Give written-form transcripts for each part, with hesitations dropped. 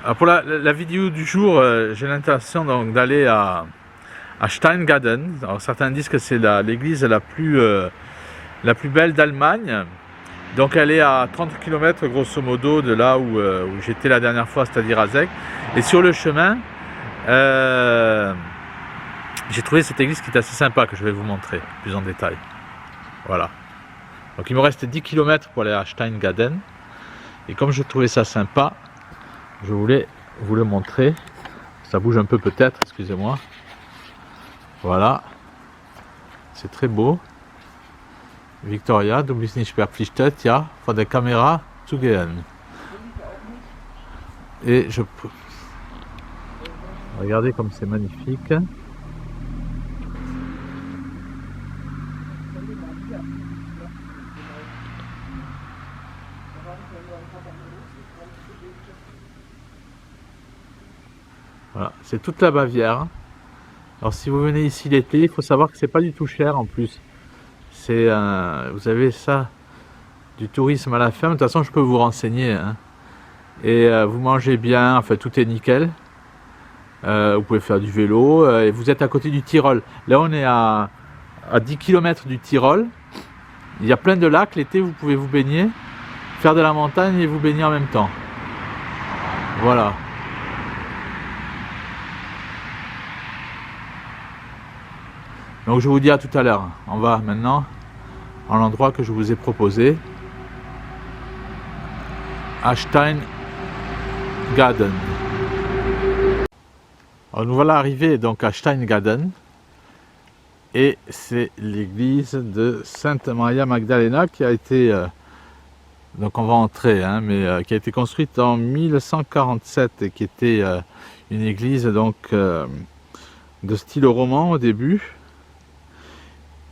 Alors pour la vidéo du jour, j'ai l'intention donc d'aller à Steingaden. Alors certains disent que c'est l'église la plus belle d'Allemagne. Donc elle est à 30 km grosso modo de là où j'étais la dernière fois, c'est-à-dire à Zeg. Et sur le chemin, j'ai trouvé cette église qui est assez sympa, que je vais vous montrer plus en détail. Voilà. Donc il me reste 10 km pour aller à Steingaden. Et comme je trouvais ça sympa, je voulais vous le montrer. Ça bouge un peu peut-être, excusez-moi. Voilà. C'est très beau. Victoria, du bist nicht verpflichtet, ja, von der Kamera zu gehen. Et je peux... Regardez comme c'est magnifique. Voilà, c'est toute la Bavière. Alors si vous venez ici l'été, il faut savoir que c'est pas du tout cher en plus. C'est vous avez ça, du tourisme à la ferme. De toute façon, je peux vous renseigner. Hein. Et vous mangez bien, enfin tout est nickel. Vous pouvez faire du vélo. Et vous êtes à côté du Tyrol. Là, on est à 10 km du Tyrol. Il y a plein de lacs. L'été, vous pouvez vous baigner, faire de la montagne et vous baigner en même temps. Voilà. Donc je vous dis à tout à l'heure. On va maintenant à l'endroit que je vous ai proposé, à Steingaden. Alors nous voilà arrivés donc à Steingaden et c'est l'église de Sainte Maria Magdalena qui a été donc on va entrer hein, mais qui a été construite en 1147 et qui était une église donc de style roman au début.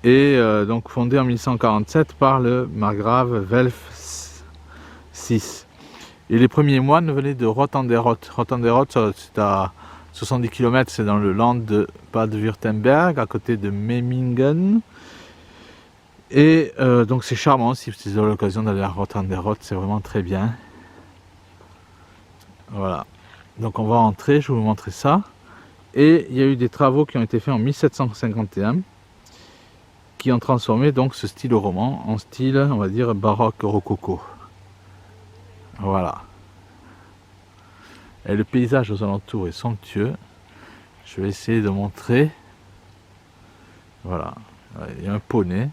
Et donc fondée en 1147 par le margrave Welf VI. Et les premiers moines venaient de Rothenderot. Rothenderot, c'est à 70 km, c'est dans le land de Bade-Württemberg, à côté de Memmingen. Et donc c'est charmant, si vous avez l'occasion d'aller à Rothenderot, c'est vraiment très bien. Voilà. Donc on va entrer, je vais vous montrer ça. Et il y a eu des travaux qui ont été faits en 1751. Qui ont transformé donc ce style roman en style, on va dire, baroque rococo. Voilà. Et le paysage aux alentours est somptueux. Je vais essayer de montrer. Voilà. Il y a un poney.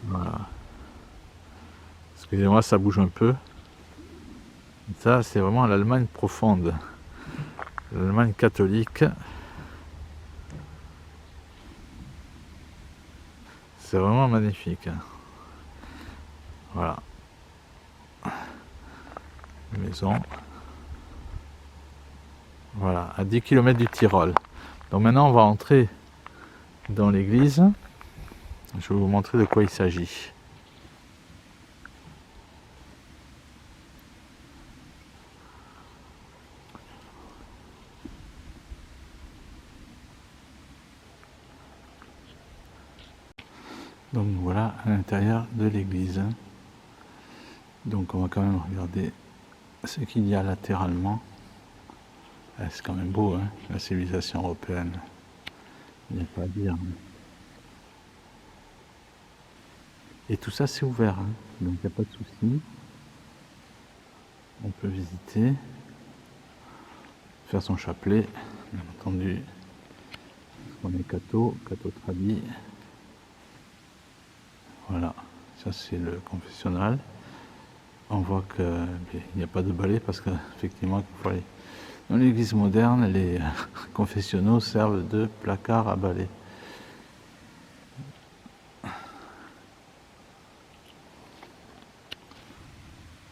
Voilà. Excusez-moi, ça bouge un peu. Ça, c'est vraiment l'Allemagne profonde. L'Allemagne catholique. C'est vraiment magnifique. Voilà. Maison. Voilà, à 10 km du Tyrol. Donc maintenant, on va entrer dans l'église. Je vais vous montrer de quoi il s'agit. Donc voilà à l'intérieur de l'église. Donc on va quand même regarder ce qu'il y a latéralement. C'est quand même beau, hein, la civilisation européenne. Il n'y a pas à dire. Et tout ça c'est ouvert, hein, donc il n'y a pas de souci. On peut visiter, faire son chapelet, bien entendu. On est catho tradit. Voilà, ça c'est le confessionnal. On voit qu'il n'y a pas de balai parce qu'effectivement, dans l'église moderne, les confessionnaux servent de placard à balai.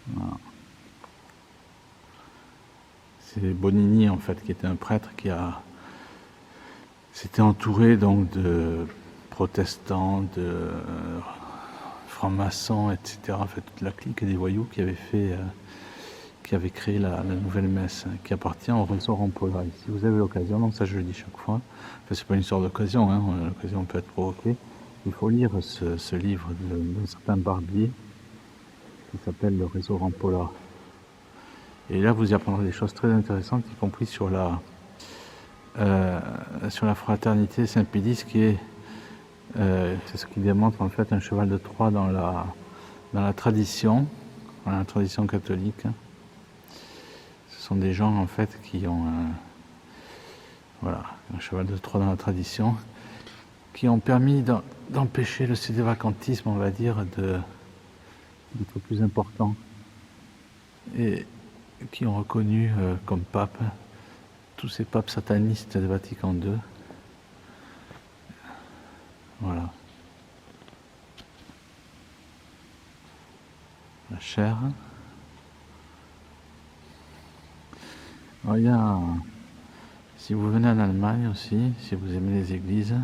Voilà. C'est Bonini en fait qui était un prêtre qui s'était entouré donc de protestants, de francs-maçons, etc. En fait, toute la clique des voyous qui avait fait qui avait créé la nouvelle messe, qui appartient au réseau Rampolla. Et si vous avez l'occasion, donc ça je le dis chaque fois, enfin, c'est pas une histoire d'occasion, hein, l'occasion peut être provoquée, il faut lire ce livre d'un certain Barbier qui s'appelle Le réseau Rampolla. Et là vous y apprendrez des choses très intéressantes, y compris sur la fraternité Saint-Pédis, qui est c'est ce qui démontre en fait un cheval de Troie dans la tradition catholique. Ce sont des gens en fait qui ont un cheval de Troie dans la tradition, qui ont permis d'empêcher le sédévacantisme, on va dire, d'être plus important, et qui ont reconnu comme pape tous ces papes satanistes de Vatican II. Voilà. La chair. Alors, si vous venez en Allemagne aussi, si vous aimez les églises,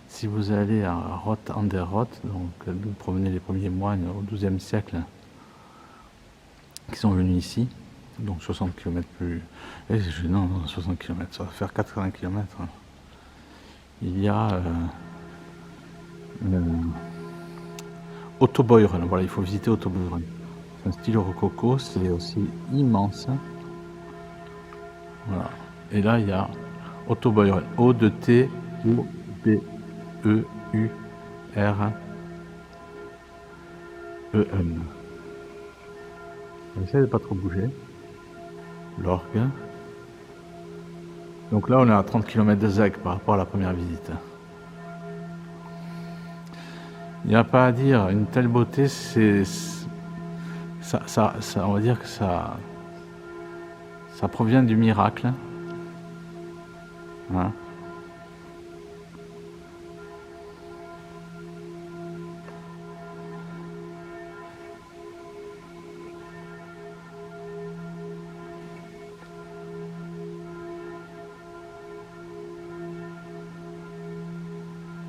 si vous allez à Roth an der Roth, donc d'où provenaient les premiers moines au XIIe siècle, qui sont venus ici, donc 60 km plus... Non, 60 km, ça va faire 80 km. Il y a Otto Beuren, voilà, il faut visiter Otto Beuren. C'est un style rococo, c'est aussi immense. Voilà. Et là, il y a Otto Beuren, O-de-T-O-B-E-U-R-E-N. On essaie de pas trop bouger. L'orgue. Donc là, on est à 30 km de Zeg par rapport à la première visite. Il n'y a pas à dire, une telle beauté, on va dire que ça provient du miracle. Hein.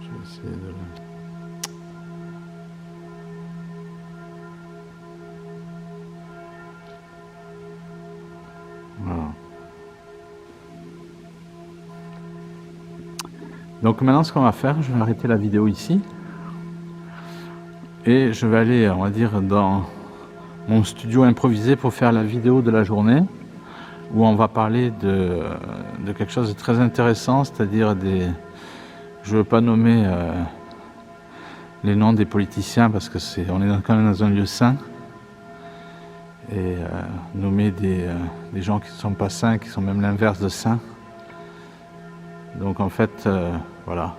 Je vais essayer de le... Voilà. Donc maintenant, ce qu'on va faire, je vais arrêter la vidéo ici et je vais aller, on va dire, dans mon studio improvisé pour faire la vidéo de la journée, où on va parler de quelque chose de très intéressant, c'est-à-dire je ne veux pas nommer les noms des politiciens parce que on est quand même dans un lieu saint, et nommer des gens qui ne sont pas saints, qui sont même l'inverse de saints. Donc en fait, voilà,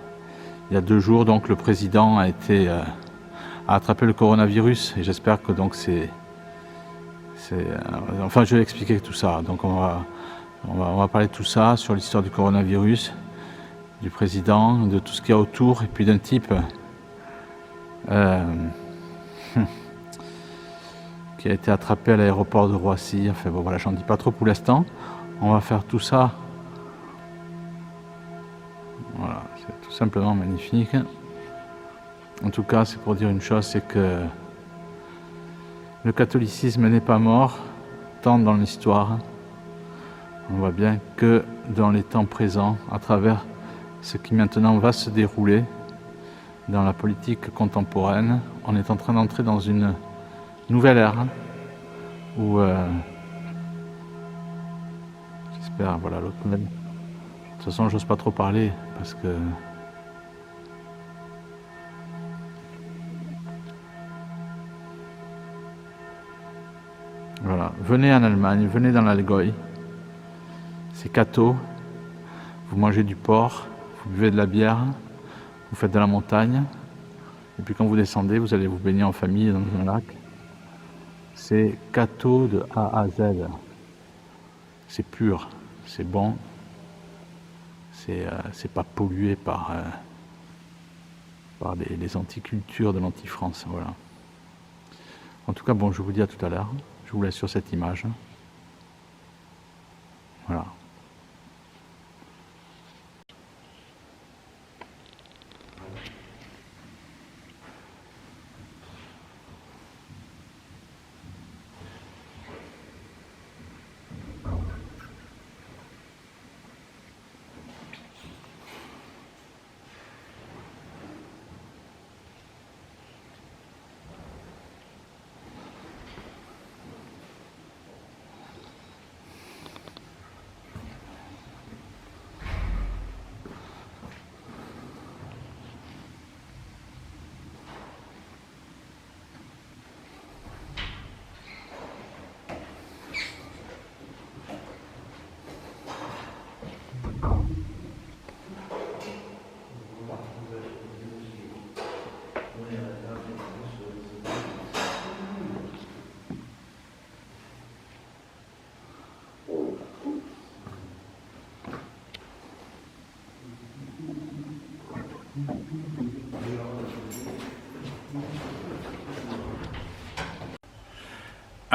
il y a 2 jours, donc le président a attrapé le coronavirus, et j'espère que donc enfin, je vais expliquer tout ça. Donc on va parler de tout ça, sur l'histoire du coronavirus, du président, de tout ce qu'il y a autour, et puis d'un type qui a été attrapé à l'aéroport de Roissy. Enfin bon, voilà, j'en dis pas trop pour l'instant. On va faire tout ça. Voilà, c'est tout simplement magnifique. En tout cas, c'est pour dire une chose, c'est que le catholicisme n'est pas mort, tant dans l'histoire. On voit bien que dans les temps présents, à travers ce qui maintenant va se dérouler dans la politique contemporaine, on est en train d'entrer dans une nouvelle ère où, j'espère, voilà, l'autre même. De toute façon, j'ose pas trop parler parce que voilà, venez en Allemagne, venez dans l'Allgäu, c'est catho, vous mangez du porc, vous buvez de la bière, vous faites de la montagne, et puis quand vous descendez, vous allez vous baigner en famille dans un lac. C'est catho de A à Z. C'est pur, c'est bon, c'est pas pollué par les anticultures de l'anti-France. Voilà. En tout cas, bon, je vous dis à tout à l'heure. Je vous laisse sur cette image. Voilà.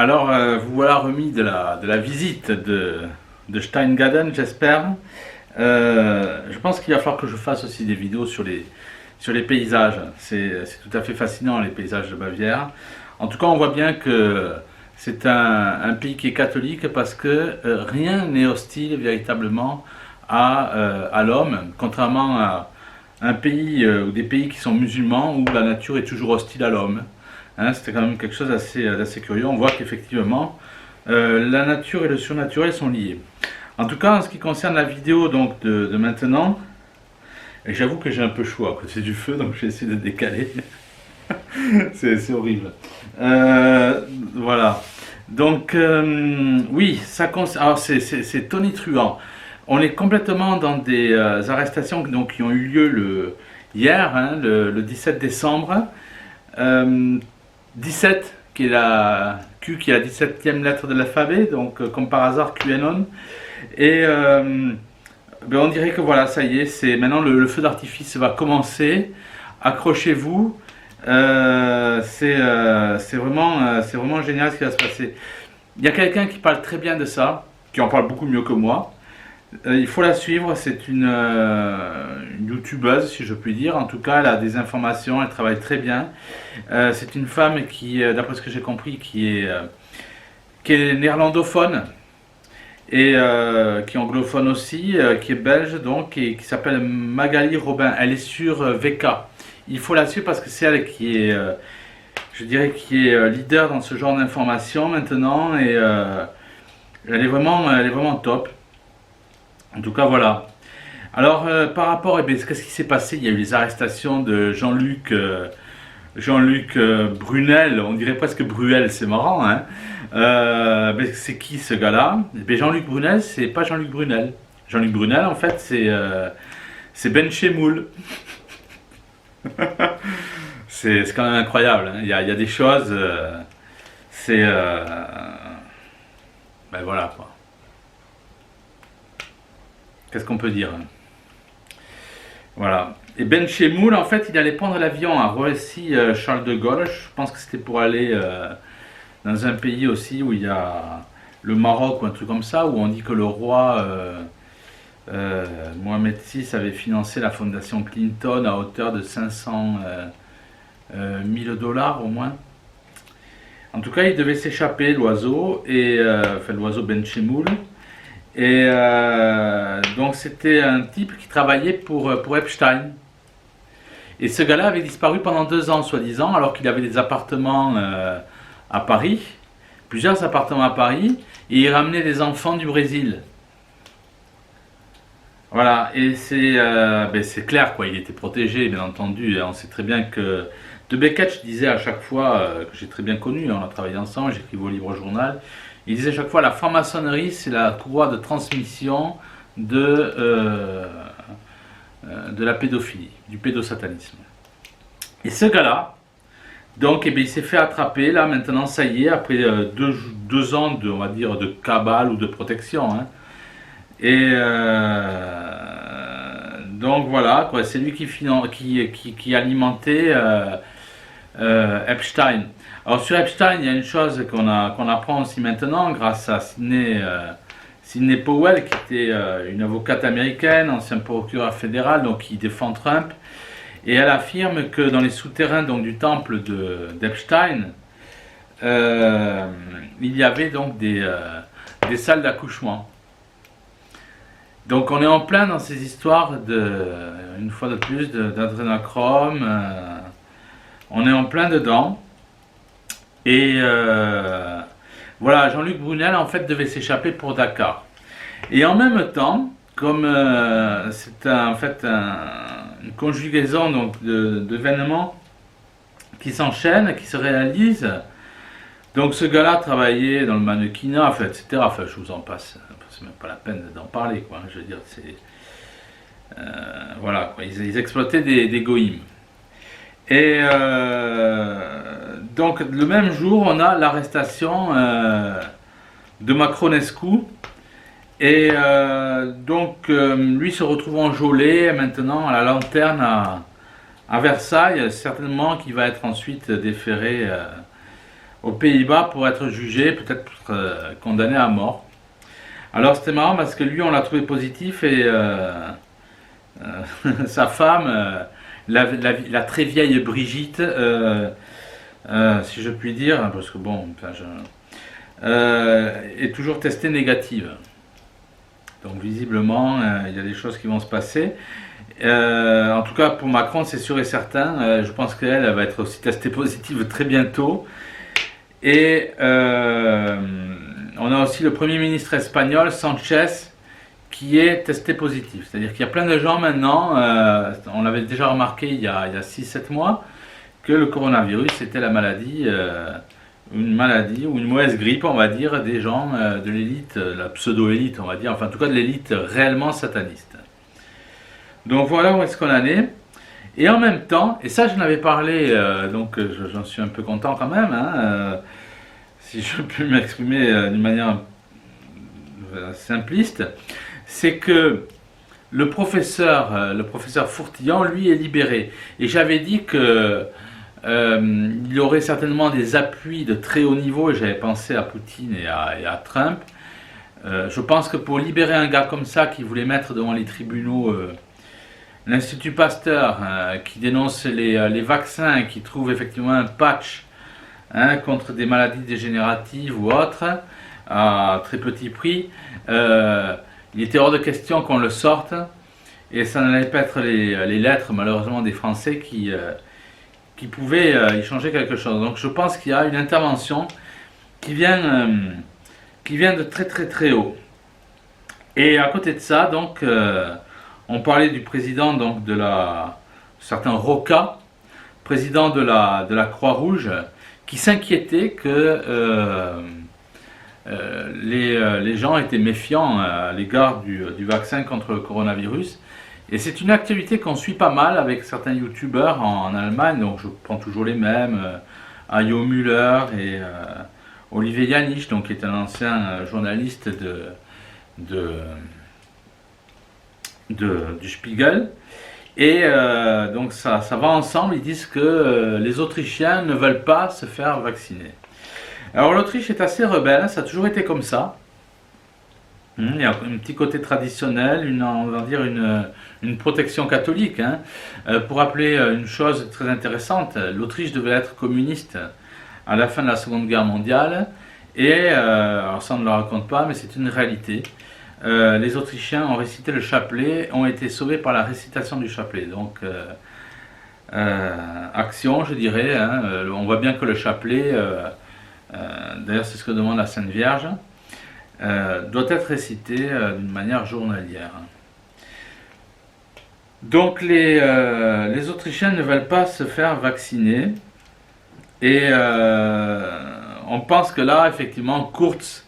Alors, vous voilà remis de la visite de Steingaden, j'espère. Je pense qu'il va falloir que je fasse aussi des vidéos sur les paysages. C'est tout à fait fascinant, les paysages de Bavière. En tout cas, on voit bien que c'est un pays qui est catholique parce que rien n'est hostile véritablement à l'homme, contrairement à un pays ou des pays qui sont musulmans où la nature est toujours hostile à l'homme. Hein, c'était quand même quelque chose d'assez curieux. On voit qu'effectivement, la nature et le surnaturel sont liés. En tout cas, en ce qui concerne la vidéo donc, de maintenant, et j'avoue que j'ai un peu chaud à côté du feu, donc je vais essayer de décaler. C'est horrible. Voilà. Donc, oui, alors c'est tonitruant. On est complètement dans des arrestations donc, qui ont eu lieu hier, hein, le 17 décembre. 17, qui est la Q, qui est la 17e lettre de l'alphabet, donc comme par hasard QAnon. Et ben on dirait que voilà, ça y est, c'est maintenant le feu d'artifice va commencer. Accrochez-vous. C'est vraiment génial ce qui va se passer. Il y a quelqu'un qui parle très bien de ça, qui en parle beaucoup mieux que moi. Il faut la suivre, c'est une youtubeuse si je puis dire. En tout cas, elle a des informations, elle travaille très bien. C'est une femme qui, d'après ce que j'ai compris, qui est néerlandophone et qui est anglophone aussi, qui est belge donc, et qui s'appelle Magali Robin. Elle est sur VK. Il faut la suivre parce que c'est elle qui est, je dirais, qui est leader dans ce genre d'informations maintenant, et elle est vraiment top. En tout cas, voilà. Alors, par rapport, qu'est-ce qui s'est passé? Il y a eu les arrestations de Jean-Luc Brunel, on dirait presque Bruel, c'est marrant, hein. C'est qui ce gars-là? Jean-Luc Brunel, c'est pas Jean-Luc Brunel. Jean-Luc Brunel, en fait, c'est Ben Chemoul. C'est quand même incroyable, hein. Il y a des choses, ben voilà, quoi. Qu'est-ce qu'on peut dire? Voilà. Et Ben Chemoul, en fait, il allait prendre l'avion à Roissy-Charles de Gaulle. Je pense que c'était pour aller dans un pays aussi où il y a le Maroc ou un truc comme ça, où on dit que le roi Mohamed VI avait financé la fondation Clinton à hauteur de 500 000 $ au moins. En tout cas, il devait s'échapper, l'oiseau, enfin l'oiseau Ben Chemoul. Et donc c'était un type qui travaillait pour Epstein. Et ce gars-là avait disparu pendant 2 ans, soi-disant, alors qu'il avait des appartements à Paris, plusieurs appartements à Paris, et il ramenait des enfants du Brésil. Voilà, et c'est clair, quoi, il était protégé, bien entendu. Et on sait très bien que De Beckett disait à chaque fois, que j'ai très bien connu, on a travaillé ensemble, j'écrivais au livre journal. Il disait chaque fois, la franc-maçonnerie, c'est la courroie de transmission de la pédophilie, du pédosatanisme. Et ce gars-là, donc, il s'est fait attraper, là, maintenant, ça y est, après 2 ans on va dire, de cabale ou de protection. Hein. Et donc, voilà, quoi, c'est lui qui alimentait Epstein. Alors sur Epstein, il y a une chose qu'on apprend aussi maintenant grâce à Sidney Powell, qui était une avocate américaine, ancien procureur fédéral, donc qui défend Trump, et elle affirme que dans les souterrains donc, du temple d'Epstein, il y avait donc des salles d'accouchement. Donc on est en plein dans ces histoires une fois de plus, d'adrénochrome, on est en plein dedans. Et voilà, Jean-Luc Brunel en fait devait s'échapper pour Dakar. Et en même temps, comme c'est en fait une conjugaison donc d'événements qui s'enchaînent, qui se réalisent. Donc ce gars-là travaillait dans le mannequinat, enfin, etc. Enfin, je vous en passe, c'est même pas la peine d'en parler, quoi. Je veux dire, c'est voilà, quoi. Ils exploitaient des goïms. Et donc le même jour, on a l'arrestation de Macronescu. Et donc lui se retrouve enjôlé maintenant à la lanterne à Versailles, certainement qu'il va être ensuite déféré aux Pays-Bas pour être jugé, peut-être condamné à mort. Alors c'était marrant parce que lui on l'a trouvé positif et sa femme, la très vieille Brigitte, si je puis dire, parce que bon, enfin, est toujours testée négative. Donc visiblement, il y a des choses qui vont se passer. En tout cas, pour Macron, c'est sûr et certain. Je pense qu'elle va être aussi testée positive très bientôt. Et on a aussi le Premier ministre espagnol, Sanchez, qui est testé positif. C'est-à-dire qu'il y a plein de gens maintenant, on l'avait déjà remarqué il y a 6-7 mois, que le coronavirus était la maladie, une maladie ou une mauvaise grippe, on va dire, des gens de l'élite, la pseudo-élite, on va dire, enfin en tout cas de l'élite réellement sataniste. Donc voilà où est-ce qu'on en est. Et en même temps, et ça j'en avais parlé, donc j'en suis un peu content quand même, hein, si je peux m'exprimer d'une manière simpliste, c'est que le professeur Fourtillon, lui, est libéré. Et j'avais dit que il aurait certainement des appuis de très haut niveau, et j'avais pensé à Poutine et à Trump. Je pense que pour libérer un gars comme ça, qui voulait mettre devant les tribunaux l'Institut Pasteur, qui dénonce les vaccins, qui trouve effectivement un patch contre des maladies dégénératives ou autres, à très petit prix, il était hors de question qu'on le sorte, et ça n'allait pas être les lettres, malheureusement, des Français qui pouvaient y changer quelque chose. Donc je pense qu'il y a une intervention qui vient de très très très haut. Et à côté de ça, donc, on parlait du président donc, certain Roca, président de la Croix-Rouge, qui s'inquiétait que les gens étaient méfiants à l'égard du vaccin contre le coronavirus. Et c'est une activité qu'on suit pas mal avec certains youtubeurs en Allemagne, donc je prends toujours les mêmes, Ayo Müller et Olivier Janich, donc, qui est un ancien journaliste du Spiegel. Et donc ça va ensemble, ils disent que les Autrichiens ne veulent pas se faire vacciner. Alors l'Autriche est assez rebelle, ça a toujours été comme ça. Il y a un petit côté traditionnel, on va dire une protection catholique. Pour rappeler une chose très intéressante, l'Autriche devait être communiste à la fin de la Seconde Guerre mondiale. Et, alors ça on ne le raconte pas, mais c'est une réalité. Les Autrichiens ont récité le chapelet, ont été sauvés par la récitation du chapelet. Donc, action, je dirais. On voit bien que le chapelet, d'ailleurs c'est ce que demande la Sainte Vierge, doit être récité d'une manière journalière. Donc les Autrichiens ne veulent pas se faire vacciner. Et on pense que là, effectivement, Kurz,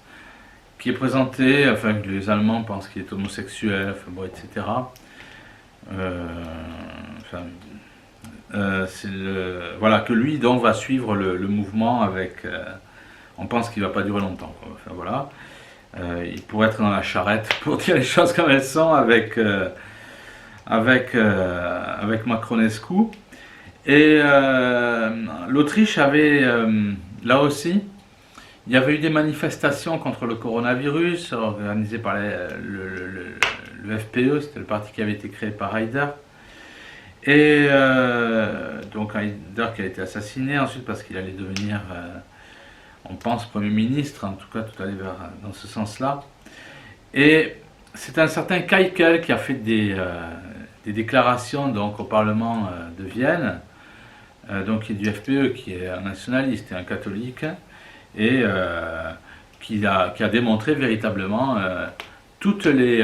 qui est présenté, enfin que les Allemands pensent qu'il est homosexuel, enfin, bon, etc. Voilà, que lui donc va suivre le mouvement avec. On pense qu'il ne va pas durer longtemps. Enfin, voilà. Il pourrait être dans la charrette pour dire les choses comme elles sont avec Macronescu. Et l'Autriche avait là aussi. Il y avait eu des manifestations contre le coronavirus organisées par le FPE, c'était le parti qui avait été créé par Haider. Et donc Haider qui a été assassiné ensuite parce qu'il allait devenir, on pense, Premier ministre, en tout cas tout allait dans ce sens-là. Et c'est un certain Keikel qui a fait des déclarations donc, au Parlement de Vienne, donc qui est du FPE, qui est un nationaliste et un catholique, et qui a démontré véritablement toutes les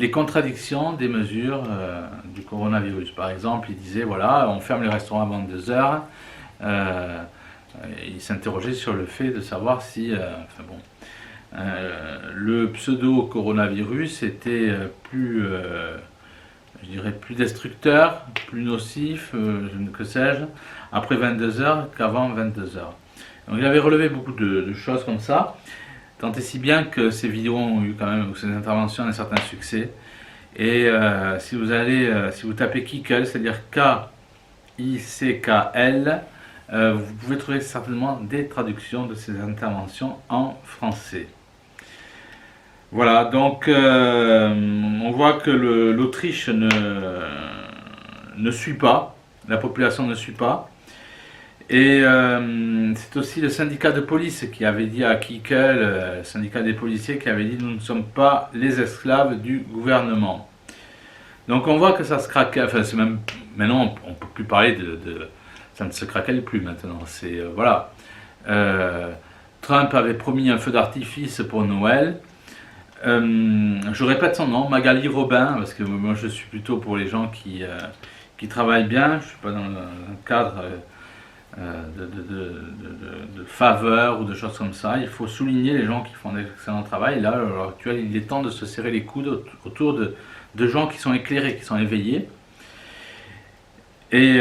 contradictions des mesures du coronavirus. Par exemple, il disait, voilà, on ferme les restaurants à 22 heures. Il s'interrogeait sur le fait de savoir si le pseudo-coronavirus était plus, je dirais, plus destructeur, plus nocif, que sais-je, après 22 heures qu'avant 22 heures. Donc il avait relevé beaucoup de choses comme ça, tant et si bien que ces vidéos ont eu quand même, ces interventions, un certain succès. Et si vous tapez Keikel, c'est-à-dire K-I-C-K-L, vous pouvez trouver certainement des traductions de ces interventions en français. Voilà, donc on voit que l'Autriche ne suit pas, la population ne suit pas. Et c'est aussi le syndicat de police qui avait dit à Kickel, le syndicat des policiers, qui avait dit nous ne sommes pas les esclaves du gouvernement. Donc on voit que ça se craque, enfin c'est même, maintenant on ne peut plus parler ça ne se craquelle plus maintenant, c'est, voilà. Trump avait promis un feu d'artifice pour Noël. Je répète son nom, Magali Robin, parce que moi je suis plutôt pour les gens qui travaillent bien, je ne suis pas dans un cadre de faveur ou de choses comme ça. Il faut souligner les gens qui font d'excellent travail. Là, à l'heure actuelle, il est temps de se serrer les coudes autour de gens qui sont éclairés, qui sont éveillés. Et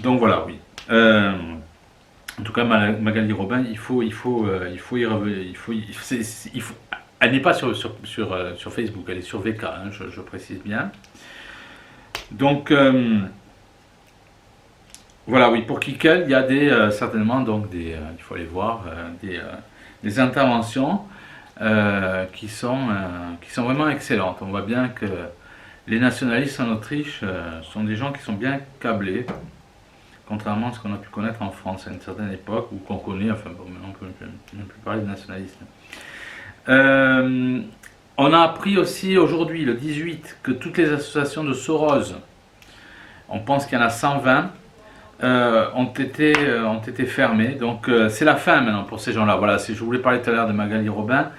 donc voilà, oui. En tout cas, Magali Robin, elle n'est pas sur Facebook, elle est sur VK, hein, je précise bien. Donc voilà, oui, pour Kickel, il y a certainement donc il faut aller voir, des interventions qui sont vraiment excellentes. On voit bien que les nationalistes en Autriche sont des gens qui sont bien câblés, contrairement à ce qu'on a pu connaître en France à une certaine époque, ou qu'on connaît, enfin bon, maintenant on ne peut même plus parler de nationalistes. On a appris aussi aujourd'hui, le 18, que toutes les associations de Soros, on pense qu'il y en a 120, ont été fermées. Donc c'est la fin maintenant pour ces gens-là. Voilà, je voulais parler tout à l'heure de Magali Robin.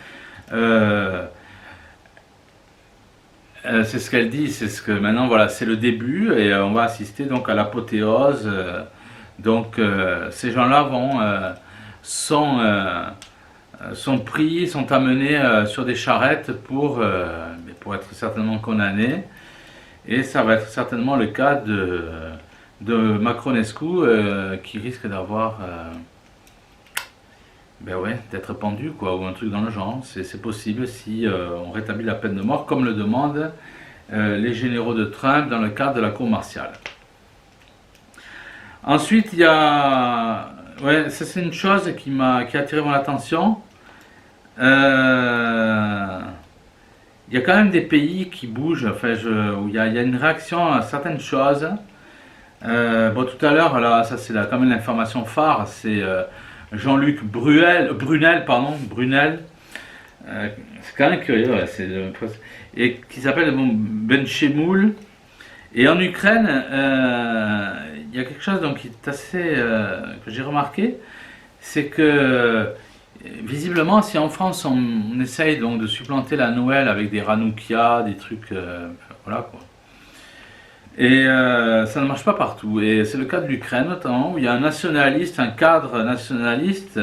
C'est ce qu'elle dit, c'est ce que maintenant voilà, c'est le début et on va assister donc à l'apothéose. Donc ces gens-là sont pris, sont amenés sur des charrettes pour être certainement condamnés. Et ça va être certainement le cas de Macronescu qui risque d'avoir d'être pendu quoi, ou un truc dans le genre. C'est possible si on rétablit la peine de mort comme le demandent les généraux de Trump dans le cadre de la cour martiale. Ensuite il y a ça c'est une chose qui a attiré mon attention. Il y a quand même des pays qui bougent, enfin, où il y a une réaction à certaines choses. Bon, tout à l'heure, là, ça c'est quand même l'information phare, c'est Jean-Luc Brunel, c'est quand même curieux, et qui s'appelle Benchemoul. Et en Ukraine, il y a quelque chose donc, qui est assez, que j'ai remarqué, c'est que visiblement, si en France on essaye donc de supplanter la Noël avec des Hanoukia, des trucs, voilà quoi. Et ça ne marche pas partout. Et c'est le cas de l'Ukraine notamment, où il y a un nationaliste, un cadre nationaliste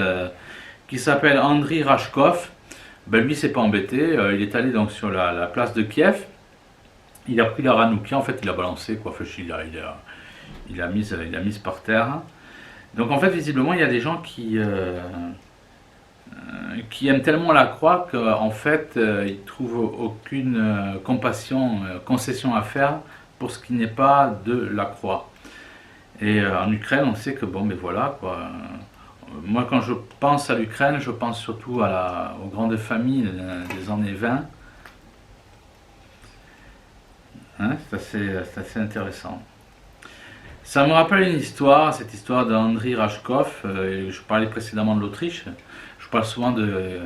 qui s'appelle Andriy Rashkov. Ben lui, s'est pas embêté. Il est allé donc sur la place de Kiev. Il a pris la Hanoukia, en fait, il a balancé quoi. Enfin, il l'a mise par terre. Donc en fait, visiblement, il y a des gens qui aiment tellement la croix qu'en fait, ils trouvent aucune concession à faire pour ce qui n'est pas de la croix. Et en Ukraine, on sait que bon, mais voilà quoi. Moi, quand je pense à l'Ukraine, je pense surtout aux grandes familles des années 20. Hein, c'est assez intéressant. Ça me rappelle une histoire, cette histoire d'Andriy Rashkov. Je parlais précédemment de l'Autriche. Je parle souvent de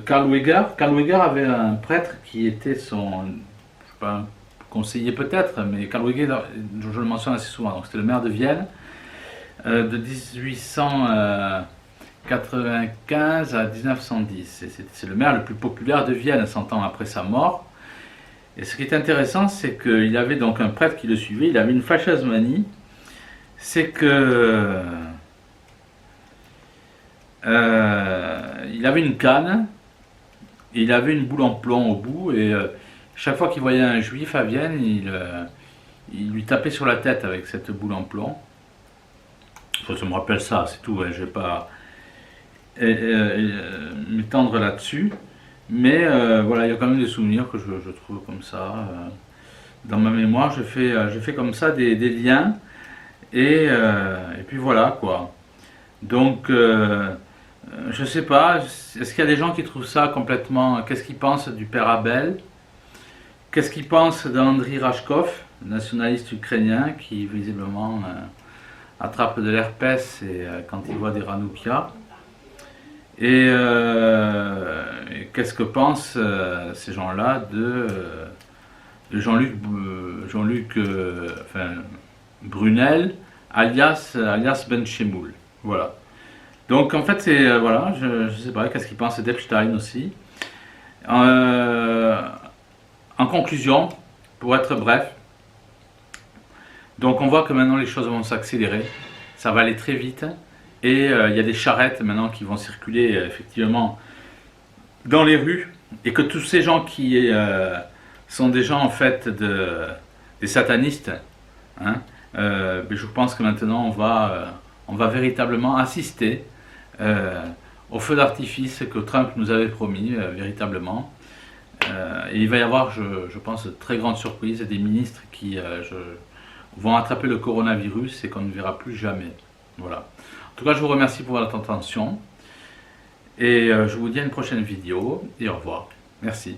Karl Weger. Karl Weger avait un prêtre qui était son, je sais pas, conseiller peut-être, mais Karl Weger, je le mentionne assez souvent. Donc c'était le maire de Vienne de 1895 à 1910. C'est le maire le plus populaire de Vienne 100 ans après sa mort. Et ce qui est intéressant, c'est qu'il avait donc un prêtre qui le suivait. Il avait une fâcheuse manie, c'est que il avait une canne et il avait une boule en plomb au bout, et chaque fois qu'il voyait un juif à Vienne, il lui tapait sur la tête avec cette boule en plomb. Enfin, ça me rappelle ça, c'est tout, hein, je ne vais pas m'étendre là-dessus, mais voilà, il y a quand même des souvenirs que je trouve comme ça. Dans ma mémoire, je fais comme ça des liens, Et puis voilà quoi. Donc, je sais pas, est-ce qu'il y a des gens qui trouvent ça complètement... Qu'est-ce qu'ils pensent du père Abel? Qu'est-ce qu'ils pensent d'Andriy Rachkov, nationaliste ukrainien, qui visiblement attrape de l'herpès quand il voit des ranoukias? Et qu'est-ce que pensent ces gens-là de Jean-Luc Brunel, alias Ben Chemoul. Voilà. Donc en fait, c'est voilà, je ne sais pas, qu'est-ce qu'il pense d'Epstein aussi. Euh, En conclusion, pour être bref, donc on voit que maintenant les choses vont s'accélérer, ça va aller très vite, et il y a des charrettes maintenant qui vont circuler effectivement dans les rues, et que tous ces gens qui sont des gens en fait des satanistes, hein, je pense que maintenant on va véritablement assister au feu d'artifice que Trump nous avait promis, véritablement. Et il va y avoir, je pense, de très grandes surprises et des ministres qui vont attraper le coronavirus et qu'on ne verra plus jamais. Voilà. En tout cas, je vous remercie pour votre attention et je vous dis à une prochaine vidéo et au revoir. Merci.